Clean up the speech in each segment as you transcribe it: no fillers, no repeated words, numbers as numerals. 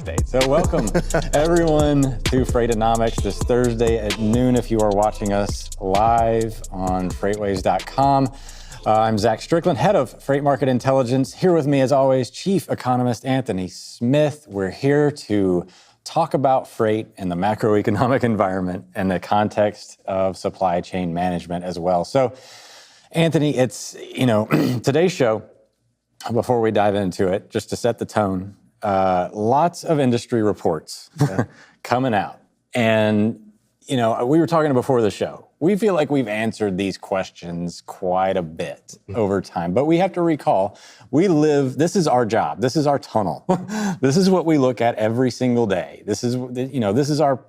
state. So welcome everyone to Freightonomics this Thursday at noon if you are watching us live on FreightWaves.com. I'm Zach Strickland, head of Freight Market Intelligence. Here with me, as always, Chief Economist Anthony Smith. We're here to talk about freight and the macroeconomic environment in the context of supply chain management as well. So, Anthony, it's, today's show, before we dive into it, just to set the tone, lots of industry reports coming out. And, we were talking before the show. We feel like we've answered these questions quite a bit over time, but we have to recall, this is our job. This is our tunnel. This is what we look at every single day. This is our,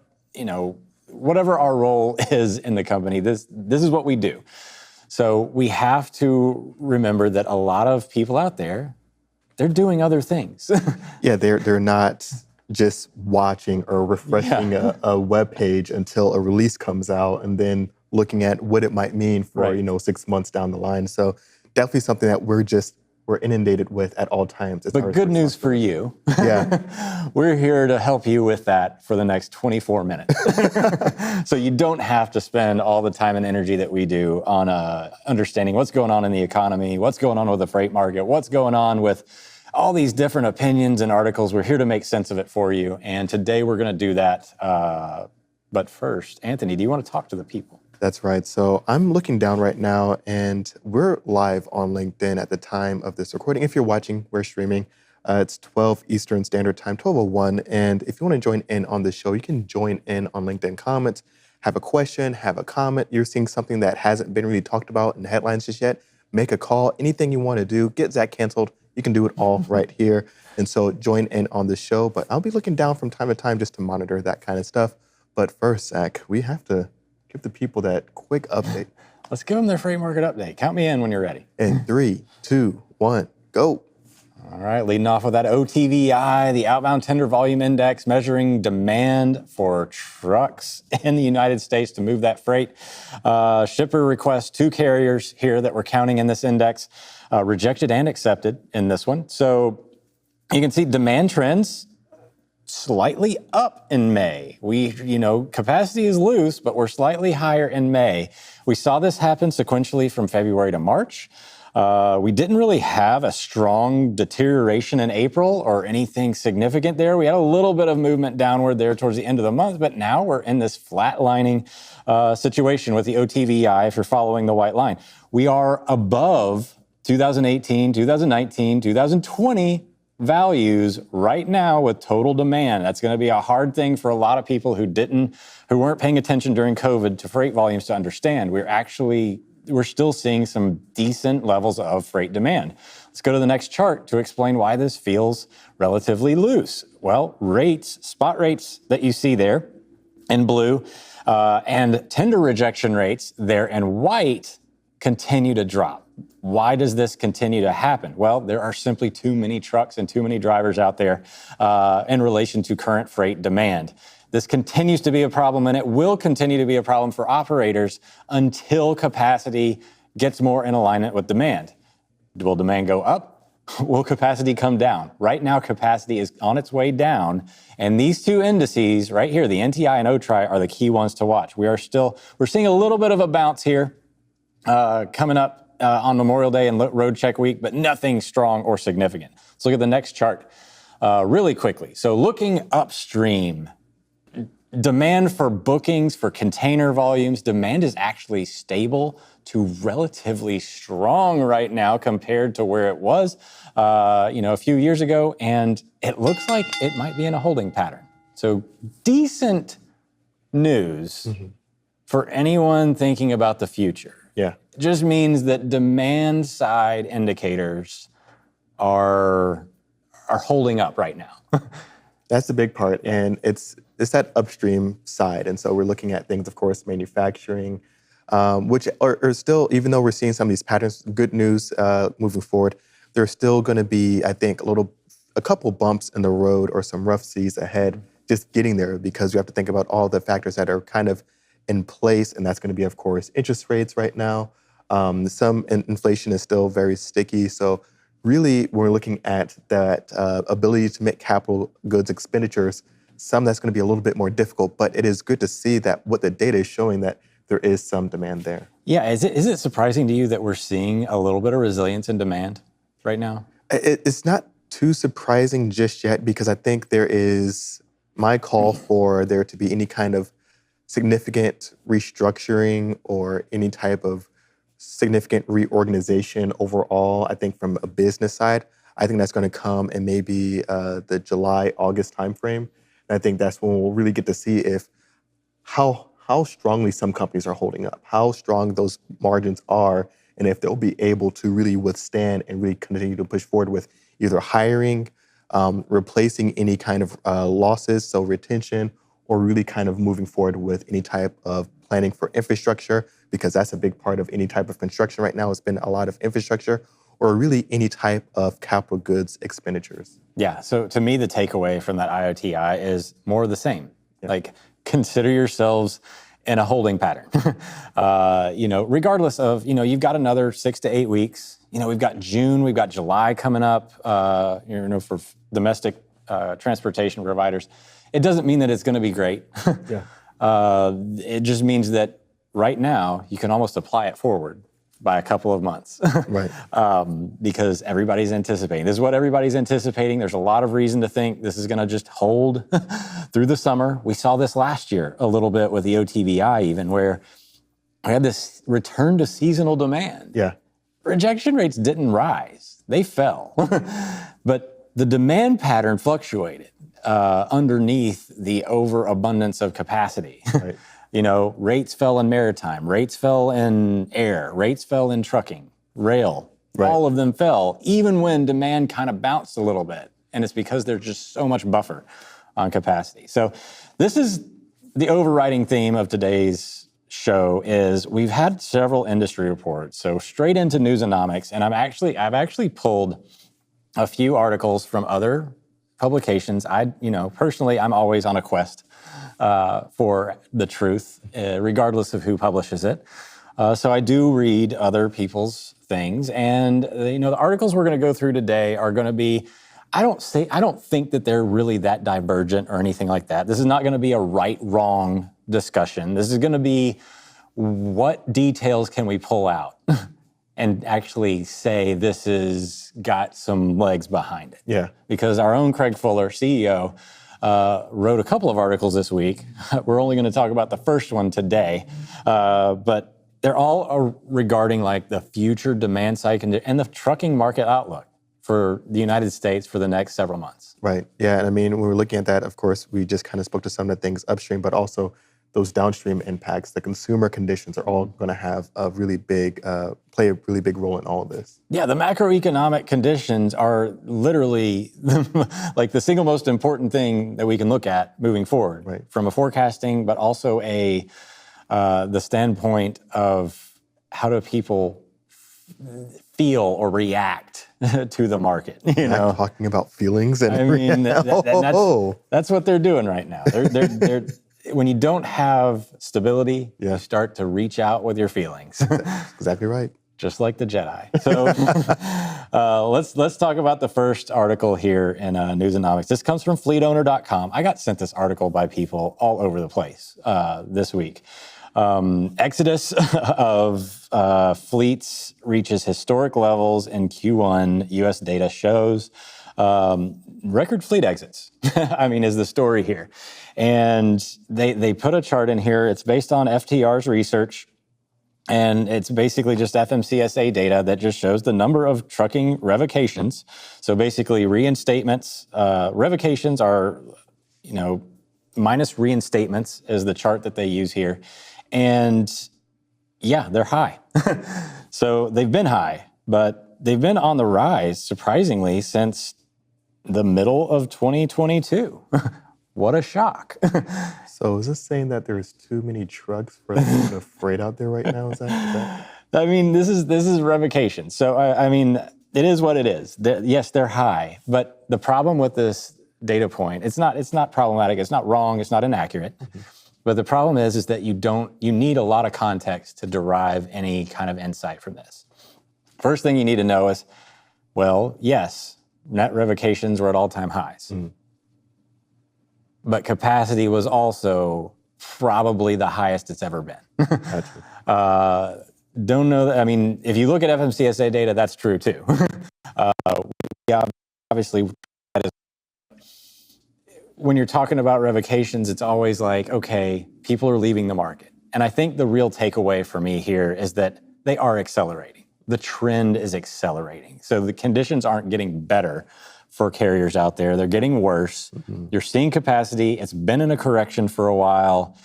whatever our role is in the company, this is what we do. So we have to remember that a lot of people out there, they're doing other things. Yeah, they're not just watching or refreshing a web page until a release comes out and then looking at what it might mean for 6 months down the line. So definitely something that we're inundated with at all times. But good news for you. Yeah. We're here to help you with that for the next 24 minutes. So you don't have to spend all the time and energy that we do on understanding what's going on in the economy, what's going on with the freight market, what's going on with all these different opinions and articles. We're here to make sense of it for you. And today we're going to do that. But first, Anthony, do you want to talk to the people? That's right. So I'm looking down right now, and we're live on LinkedIn at the time of this recording. If you're watching, we're streaming. It's 12 Eastern Standard Time, 12:01. And if you want to join in on the show, you can join in on LinkedIn comments, have a question, have a comment. You're seeing something that hasn't been really talked about in the headlines just yet. Make a call. Anything you want to do, get Zach canceled. You can do it all right here. And so join in on the show. But I'll be looking down from time to time just to monitor that kind of stuff. But first, Zach, we have to give the people that quick update. Let's give them their freight market update. Count me in when you're ready. In 3, 2, 1, go. All right, leading off with that OTVI, the Outbound Tender Volume Index, measuring demand for trucks in the United States to move that freight. Shipper requests, 2 carriers here that we're counting in this index, rejected and accepted in this one. So you can see demand trends slightly up in May. Capacity is loose, but we're slightly higher in May. We saw this happen sequentially from February to March. We didn't really have a strong deterioration in April or anything significant there. We had a little bit of movement downward there towards the end of the month, but now we're in this flatlining situation with the OTVI if you're following the white line. We are above 2018, 2019, 2020 values right now with total demand. That's going to be a hard thing for a lot of people who weren't paying attention during COVID to freight volumes to understand. We're still seeing some decent levels of freight demand. Let's go to the next chart to explain why this feels relatively loose. Well, spot rates that you see there in blue, and tender rejection rates there in white continue to drop. Why does this continue to happen? Well, there are simply too many trucks and too many drivers out there in relation to current freight demand. This continues to be a problem, and it will continue to be a problem for operators until capacity gets more in alignment with demand. Will demand go up? Will capacity come down? Right now, capacity is on its way down, and these 2 indices right here, the NTI and OTRI, are the key ones to watch. We're seeing a little bit of a bounce here coming up on Memorial Day and Road Check Week, but nothing strong or significant. Let's look at the next chart really quickly. So looking upstream, demand for bookings for container volumes, demand is actually stable to relatively strong right now compared to where it was, a few years ago. And it looks like it might be in a holding pattern. So decent news for anyone thinking about the future. Yeah. It just means that demand side indicators are holding up right now. That's the big part. And it's that upstream side. And so we're looking at things, of course, manufacturing, which are still, even though we're seeing some of these patterns, good news moving forward, there's still going to be, I think, a couple bumps in the road or some rough seas ahead just getting there, because you have to think about all the factors that are kind of in place. And that's going to be, of course, interest rates right now. Some inflation is still very sticky. So really, when we're looking at that ability to make capital goods expenditures, some that's going to be a little bit more difficult, but it is good to see that what the data is showing that there is some demand there. Yeah, is it surprising to you that we're seeing a little bit of resilience in demand right now? It's not too surprising just yet because I think there is my call for there to be any kind of significant restructuring or any type of significant reorganization overall. I think from a business side, I think that's going to come in maybe the July, August timeframe. And I think that's when we'll really get to see if how strongly some companies are holding up, how strong those margins are, and if they'll be able to really withstand and really continue to push forward with either hiring, replacing any kind of losses, so retention, or really kind of moving forward with any type of planning for infrastructure, because that's a big part of any type of construction right now. It's been a lot of infrastructure, or really any type of capital goods expenditures. Yeah, so to me, the takeaway from that IOTI is more of the same. Yeah. Like, consider yourselves in a holding pattern. Regardless of, you've got another 6 to 8 weeks. We've got June, we've got July coming up, for domestic transportation providers. It doesn't mean that it's going to be great. Yeah. It just means that right now you can almost apply it forward by a couple of months. Right. Because everybody's anticipating. This is what everybody's anticipating. There's a lot of reason to think this is going to just hold through the summer. We saw this last year a little bit with the OTVI even, where we had this return to seasonal demand. Yeah. Rejection rates didn't rise. They fell. But the demand pattern fluctuated underneath the overabundance of capacity. Right. Rates fell in maritime, rates fell in air, rates fell in trucking, rail. Right. All of them fell, even when demand kind of bounced a little bit. And it's because there's just so much buffer on capacity. So this is the overriding theme of today's show is we've had several industry reports. So straight into Newsonomics, and I've actually pulled a few articles from other publications. Personally, I'm always on a quest for the truth, regardless of who publishes it. So I do read other people's things, and the articles we're going to go through today are going to be. I don't think that they're really that divergent or anything like that. This is not going to be a right-wrong discussion. This is going to be what details can we pull out and actually say this has got some legs behind it. Yeah. Because our own Craig Fuller, CEO, wrote a couple of articles this week. We're only going to talk about the first one today, but they're all regarding like the future demand side and the trucking market outlook for the United States for the next several months. Right. Yeah. And I mean, when we're looking at that, of course, we just kind of spoke to some of the things upstream, but also those downstream impacts, the consumer conditions are all going to have a really big, play a really big role in all of this. Yeah, the macroeconomic conditions are literally like the single most important thing that we can look at moving forward, right, from a forecasting, but also the standpoint of how do people feel or react to the market. Talking about feelings, and I mean, that's what they're doing right now. They're when you don't have stability, you start to reach out with your feelings. Exactly right. Just like the Jedi. So let's talk about the first article here in Newsonomics. This comes from fleetowner.com. I got sent this article by people all over the place this week. Exodus of fleets reaches historic levels in Q1. U.S. data shows record fleet exits, is the story here. And they put a chart in here. It's based on FTR's research. And it's basically just FMCSA data that just shows the number of trucking revocations. So basically reinstatements, revocations are, minus reinstatements is the chart that they use here. And yeah, they're high. So they've been high, but they've been on the rise, surprisingly, since the middle of 2022. What a shock. So is this saying that there's too many trucks for the amount of freight out there right now? Is that? This is revocation. So, it is what it is. Yes, they're high, but the problem with this data point, it's not problematic, it's not wrong, it's not inaccurate. Mm-hmm. But the problem is that you need a lot of context to derive any kind of insight from this. First thing you need to know is Well, yes, net revocations were at all-time highs. But capacity was also probably the highest it's ever been. Don't know that, I mean, if you look at FMCSA data, that's true too. Yeah, obviously, that is, when you're talking about revocations, it's always like, okay, people are leaving the market. And I think the real takeaway for me here is that they are accelerating. The trend is accelerating. So the conditions aren't getting better for carriers out there. They're getting worse. You're seeing capacity. It's been in a correction for a while.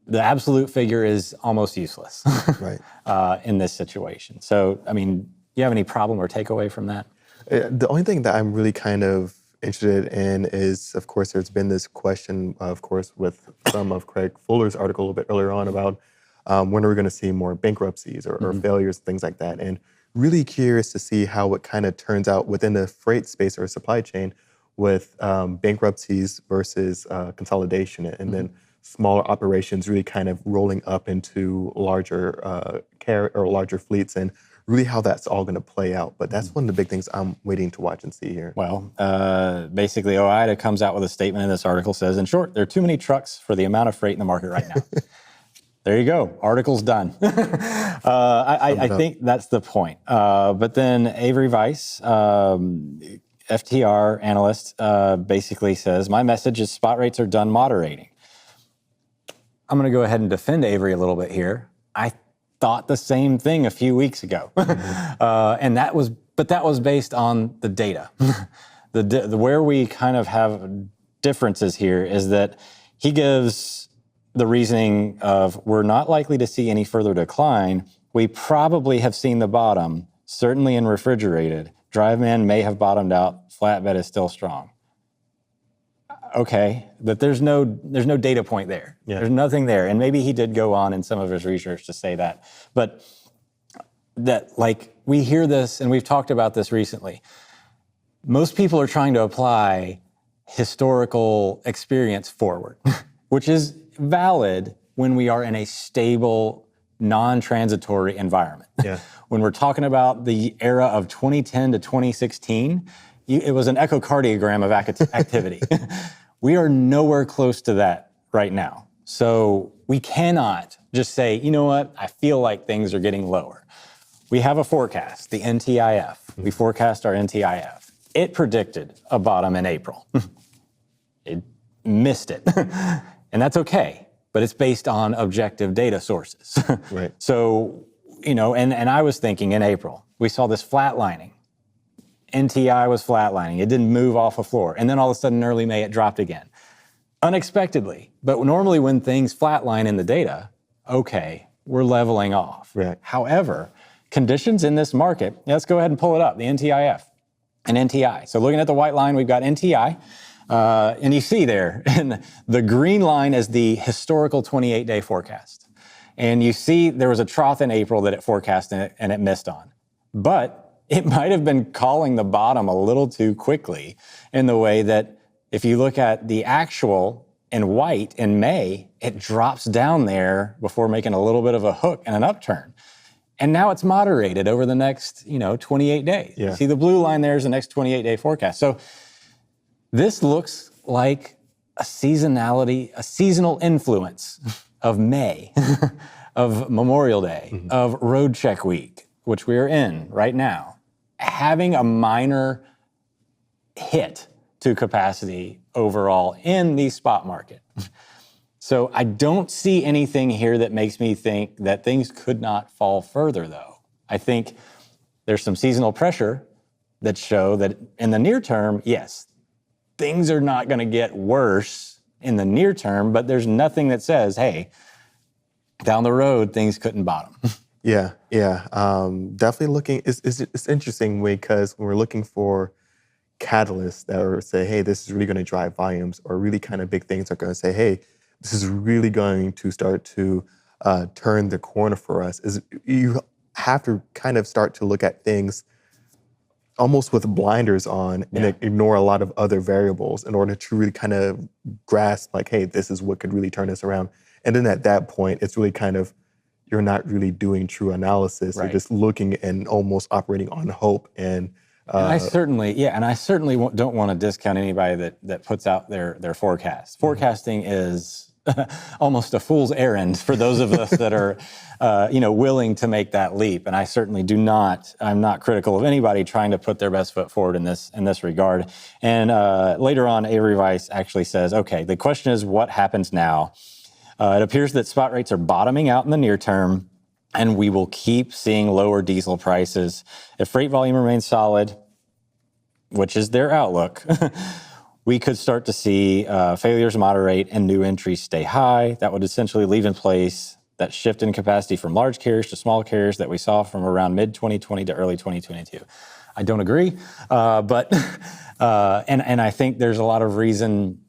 The absolute figure is almost useless Right. in this situation. So, I mean, do you have any problem or takeaway from that? The only thing that I'm really kind of interested in is, of course, there's been this question, of course, with some of Craig Fuller's article a little bit earlier on about when are we going to see more bankruptcies or failures, things like that. And really curious to see how it kind of turns out within the freight space or supply chain with bankruptcies versus consolidation, and then smaller operations really kind of rolling up into larger larger fleets, and really how that's all going to play out. But that's one of the big things I'm waiting to watch and see here. Well, basically, OIDA comes out with a statement in this article, says, in short, there are too many trucks for the amount of freight in the market right now. There you go. Article's done. I think that's the point. But then Avery Weiss, FTR analyst, basically says, my message is spot rates are done moderating. I'm going to go ahead and defend Avery a little bit here. I thought the same thing a few weeks ago. And that was based on the data. Where we kind of have differences here is that he gives the reasoning of we're not likely to see any further decline. We probably have seen the bottom, certainly in refrigerated. Dry van may have bottomed out. Flatbed is still strong. Okay, but there's no data point there. Yeah. There's nothing there. And maybe he did go on in some of his research to say that. But that, like, we hear this, and we've talked about this recently. Most people are trying to apply historical experience forward, which is valid when we are in a stable, non-transitory environment. Yeah. When we're talking about the era of 2010 to 2016, it was an echocardiogram of activity. We are nowhere close to that right now. So we cannot just say, you know what, I feel like things are getting lower. We have a forecast, the NTIF. We forecast our NTIF. It predicted a bottom in April. It missed it. And that's okay, but it's based on objective data sources. Right. So, you know, and I was thinking in April, we saw this flatlining. NTI was flatlining. It didn't move off a floor. And then all of a sudden, in early May, it dropped again. Unexpectedly. But normally when things flatline in the data, okay, we're leveling off. Right. However, conditions in this market, let's go ahead and pull it up, the NTIF and NTI. So looking at the white line, we've got NTI. And you see there, and the green line is the historical 28-day forecast. And you see there was a trough in April that it forecast and it missed on. But it might have been calling the bottom a little too quickly in the way that if you look at the actual in white in May, it drops down there before making a little bit of a hook and an upturn. And now it's moderated over the next, 28 days. Yeah. See the blue line there is the next 28-day forecast. So this looks like a seasonal influence of May, of Memorial Day, of Road Check Week, which we are in right now, having a minor hit to capacity overall in the spot market. So I don't see anything here that makes me think that things could not fall further, though. I think there's some seasonal pressure that show that in the near term, yes, things are not going to get worse in the near term, but there's nothing that says, hey, down the road, things couldn't bottom. Yeah. Definitely looking, it's interesting because when we're looking for catalysts that are say, hey, this is really going to drive volumes, or really kind of big things are going to say, hey, this is really going to start to turn the corner for us, is you have to kind of start to look at things almost with blinders on and ignore a lot of other variables in order to really kind of grasp like, hey, this is what could really turn us around. And then at that point, it's really kind of, you're not really doing true analysis. Right. You're just looking and almost operating on hope and And I certainly don't want to discount anybody that puts out their forecast. Forecasting is almost a fool's errand for those of us that are, willing to make that leap. And I certainly I'm not critical of anybody trying to put their best foot forward in this regard. And later on, Avery Weiss actually says, okay, the question is what happens now? It appears that spot rates are bottoming out in the near term, and we will keep seeing lower diesel prices. If freight volume remains solid, which is their outlook, we could start to see failures moderate and new entries stay high. That would essentially leave in place that shift in capacity from large carriers to small carriers that we saw from around mid-2020 to early 2022. I don't agree, but I think there's a lot of reason,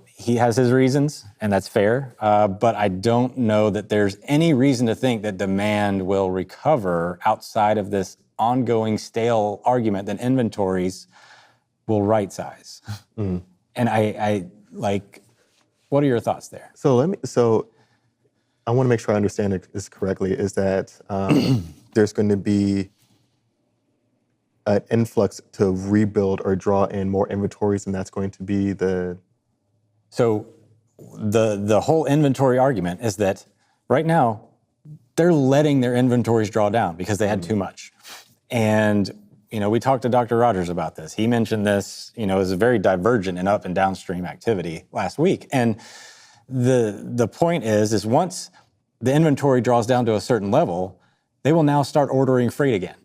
he has his reasons, and that's fair, but I don't know that there's any reason to think that demand will recover outside of this ongoing stale argument that inventories will right size. And I what are your thoughts there? So I want to make sure I understand this correctly, is that there's going to be an influx to rebuild or draw in more inventories, and that's going to be So the whole inventory argument is that right now they're letting their inventories draw down because they had too much. And we talked to Dr. Rogers about this. He mentioned this, as a very divergent in up and downstream activity last week. And the point is once the inventory draws down to a certain level, they will now start ordering freight again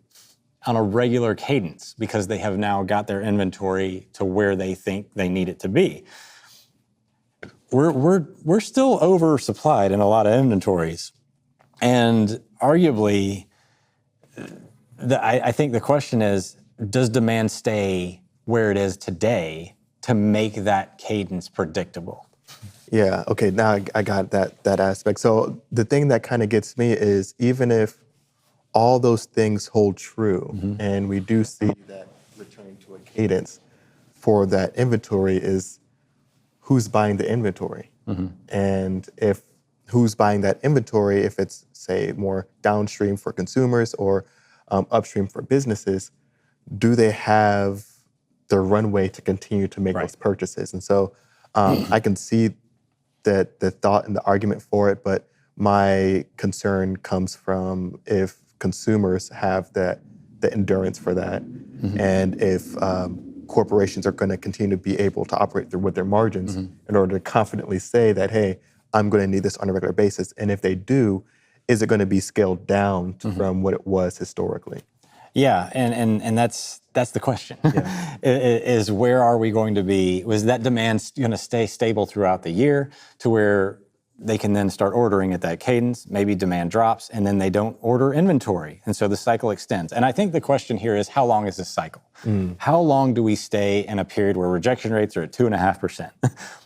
on a regular cadence because they have now got their inventory to where they think they need it to be. We're still oversupplied in a lot of inventories, and arguably, I think the question is, does demand stay where it is today to make that cadence predictable? Yeah, okay, now I got that aspect. So the thing that kind of gets me is, even if all those things hold true, and we do see that returning to a cadence for that inventory, is who's buying the inventory? And if who's buying that inventory, if it's, say, more downstream for consumers or upstream for businesses, do they have the runway to continue to make those purchases? And so I can see that the thought and the argument for it, but my concern comes from if consumers have the endurance for that, and if corporations are going to continue to be able to operate with their margins in order to confidently say that, hey, I'm going to need this on a regular basis. And if they do, is it going to be scaled down from what it was historically? Yeah, and that's the question. Is where are we going to be? Was that demand going to stay stable throughout the year to where they can then start ordering at that cadence? Maybe demand drops and then they don't order inventory, and so the cycle extends. And I think the question here is, how long is this cycle? How long do we stay in a period where rejection rates are at 2.5%?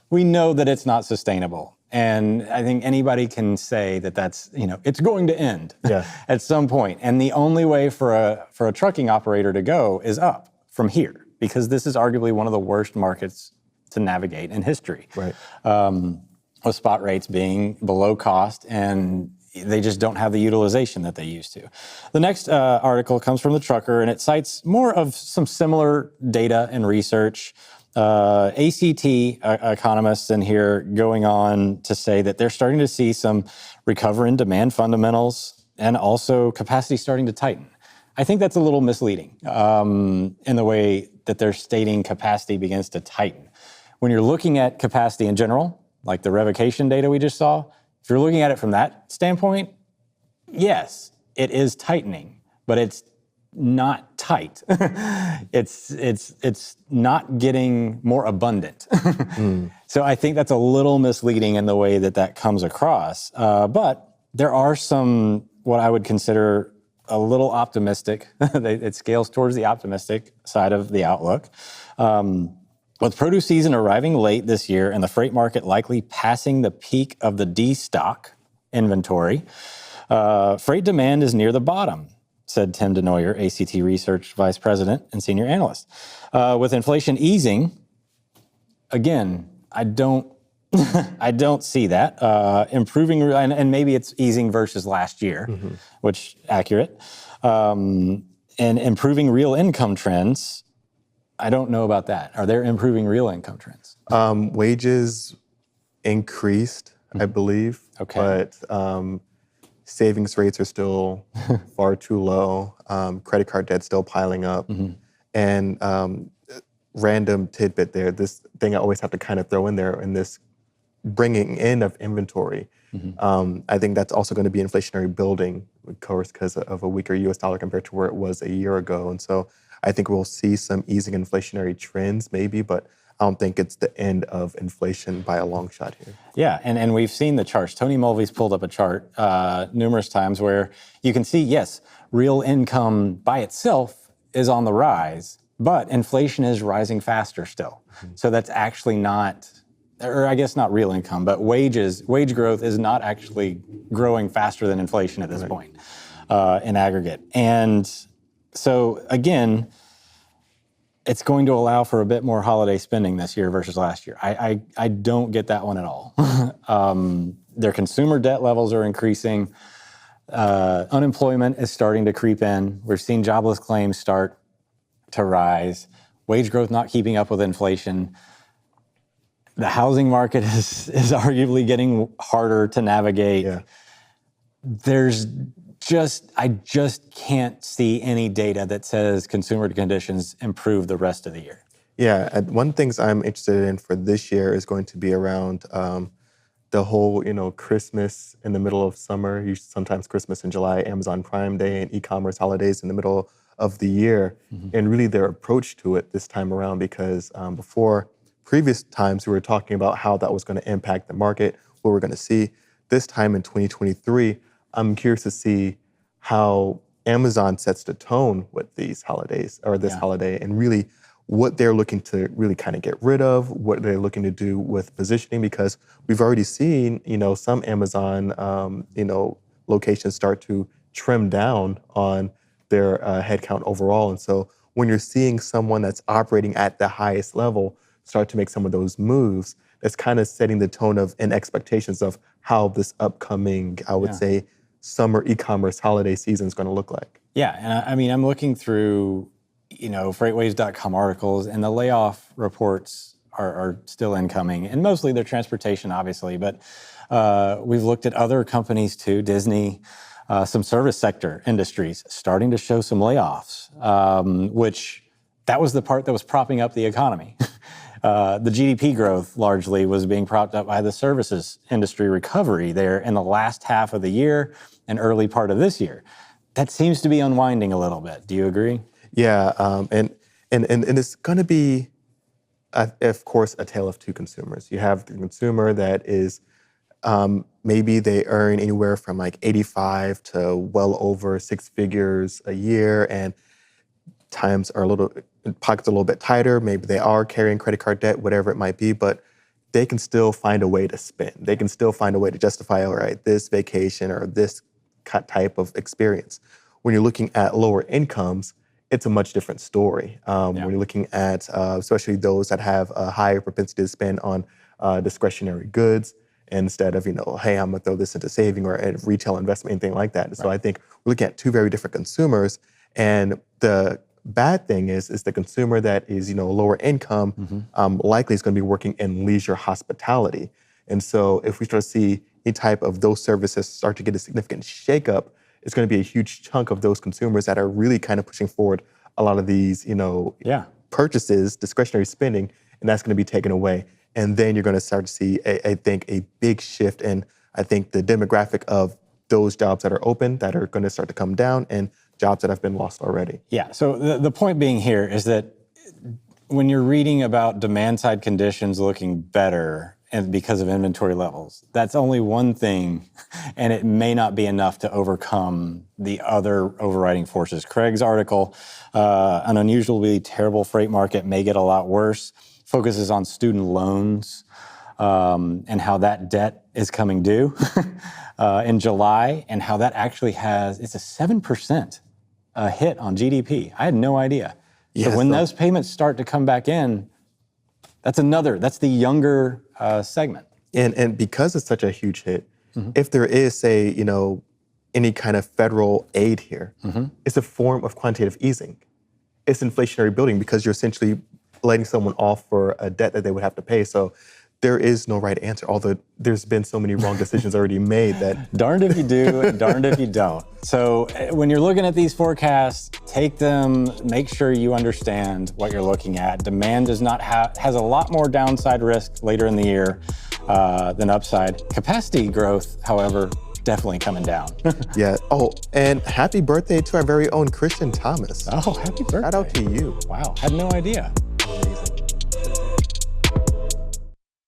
We know that it's not sustainable. And I think anybody can say that that's, it's going to end at some point. And the only way for a trucking operator to go is up from here, because this is arguably one of the worst markets to navigate in history. With spot rates being below cost, and they just don't have the utilization that they used to. The next article comes from the Trucker, and it cites more of some similar data and research. ACT economists in here going on to say that they're starting to see some recovery in demand fundamentals and also capacity starting to tighten. I think that's a little misleading in the way that they're stating capacity begins to tighten. When you're looking at capacity in general, like the revocation data we just saw, if you're looking at it from that standpoint, yes, it is tightening, but it's not tight. It's not getting more abundant. So I think that's a little misleading in the way that comes across. But there are some, what I would consider a little optimistic. It scales towards the optimistic side of the outlook. With produce season arriving late this year and the freight market likely passing the peak of the destock inventory, freight demand is near the bottom, said Tim DeNoyer, ACT Research Vice President and Senior Analyst. With inflation easing, again, I don't see that improving, and maybe it's easing versus last year, which accurate. And improving real income trends, I don't know about that. Are there improving real income trends? Wages increased, I believe, Okay. but savings rates are still far too low. Credit card debt's still piling up. And random tidbit there, this thing I always have to kind of throw in there in this bringing in of inventory. I think that's also going to be inflationary building, of course, because of a weaker US dollar compared to where it was a year ago. And so I think we'll see some easing inflationary trends maybe, but I don't think it's the end of inflation by a long shot here. Yeah, and we've seen the charts. Tony Mulvey's pulled up a chart numerous times where you can see, yes, real income by itself is on the rise, but inflation is rising faster still. So that's actually not, or I guess not real income, but wage growth is not actually growing faster than inflation at this point in aggregate. And so again, it's going to allow for a bit more holiday spending this year versus last year. I don't get that one at all. Their consumer debt levels are increasing. Unemployment is starting to creep in. We're seeing jobless claims start to rise. Wage growth not keeping up with inflation. The housing market is arguably getting harder to navigate. Yeah. I just can't see any data that says consumer conditions improve the rest of the year. Yeah, and one things I'm interested in for this year is going to be around the whole, Christmas in the middle of summer, sometimes Christmas in July, Amazon Prime Day, and e-commerce holidays in the middle of the year, and really their approach to it this time around, because before, previous times, we were talking about how that was going to impact the market, what we're going to see. This time in 2023, I'm curious to see how Amazon sets the tone with these holidays, or this holiday, and really what they're looking to really kind of get rid of, what they're looking to do with positioning, because we've already seen, some Amazon, locations start to trim down on their headcount overall. And so when you're seeing someone that's operating at the highest level start to make some of those moves, that's kind of setting the tone of and expectations of how this upcoming, I would say, summer e-commerce holiday season is going to look like. Yeah, and I mean, I'm looking through, FreightWaves.com articles, and the layoff reports are still incoming, and mostly they're transportation, obviously, but we've looked at other companies too, Disney, some service sector industries starting to show some layoffs, which that was the part that was propping up the economy. The GDP growth largely was being propped up by the services industry recovery there in the last half of the year and early part of this year. That seems to be unwinding a little bit. Do you agree? Yeah, and it's going to be, of course, a tale of two consumers. You have the consumer that is maybe they earn anywhere from like 85 to well over six figures a year, and pockets are a little bit tighter. Maybe they are carrying credit card debt, whatever it might be, but they can still find a way to spend. They can still find a way to justify, all right, this vacation or this type of experience. When you're looking at lower incomes, it's a much different story. When you're looking at, especially those that have a higher propensity to spend on discretionary goods, instead of, hey, I'm gonna throw this into saving or a retail investment, anything like that. So I think we're looking at two very different consumers, and the bad thing is the consumer that is, lower income, likely is going to be working in leisure hospitality. And so if we start to see any type of those services start to get a significant shakeup, it's going to be a huge chunk of those consumers that are really kind of pushing forward a lot of these, purchases, discretionary spending, and that's going to be taken away. And then you're going to start to see, I think, a big shift in, I think, the demographic of those jobs that are open that are going to start to come down, and jobs that have been lost already. Yeah, so the point being here is that when you're reading about demand side conditions looking better and because of inventory levels, that's only one thing, and it may not be enough to overcome the other overriding forces. Craig's article, An Unusually Terrible Freight Market May Get a Lot Worse, focuses on student loans and how that debt is coming due in July, and how that actually it's a 7% hit on GDP. I had no idea. Yes, so when those payments start to come back in, that's the younger segment. And because it's such a huge hit, if there is, say, any kind of federal aid here. It's a form of quantitative easing. It's inflationary building because you're essentially letting someone off for a debt that they would have to pay. So there is no right answer, although there's been so many wrong decisions already made that. Darned if you do, and darned if you don't. So when you're looking at these forecasts, take them, make sure you understand what you're looking at. Demand has a lot more downside risk later in the year than upside. Capacity growth, however, definitely coming down. Yeah. Oh, and happy birthday to our very own Christian Thomas. Oh, happy birthday. Shout out to you. Wow, had no idea.